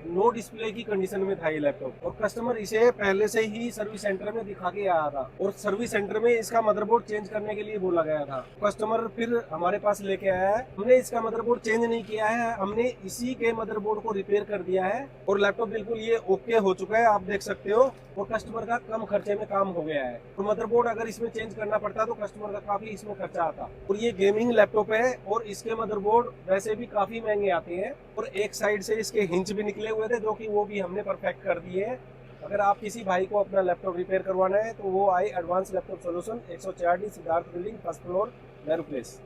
No display की condition में था ये लैपटॉप, और कस्टमर इसे पहले से ही सर्विस सेंटर में दिखा के आया था, और सर्विस सेंटर में इसका मदरबोर्ड चेंज करने के लिए बोला गया था। कस्टमर फिर हमारे पास लेके आया है, हमने इसका मदरबोर्ड चेंज नहीं किया है, हमने इसी के मदरबोर्ड को रिपेयर कर दिया है, और लैपटॉप बिल्कुल ये ओके हो चुका है, आप देख सकते हो। और कस्टमर का कम खर्चे में काम हो गया है। तो मदरबोर्ड अगर इसमें चेंज करना पड़ता तो कस्टमर का काफी इसमें खर्चा आता। और ये गेमिंग लैपटॉप है, और इसके मदरबोर्ड वैसे भी काफी महंगे आते हैं, और एक साइड से इसके हिंज भी निकले हुए थे, जो कि वो भी हमने परफेक्ट कर दिए हैं। अगर आप किसी भाई को अपना लैपटॉप रिपेयर करवाना है तो वो आए advance laptop solution, 104D Siddharth building, first floor, Nehru place.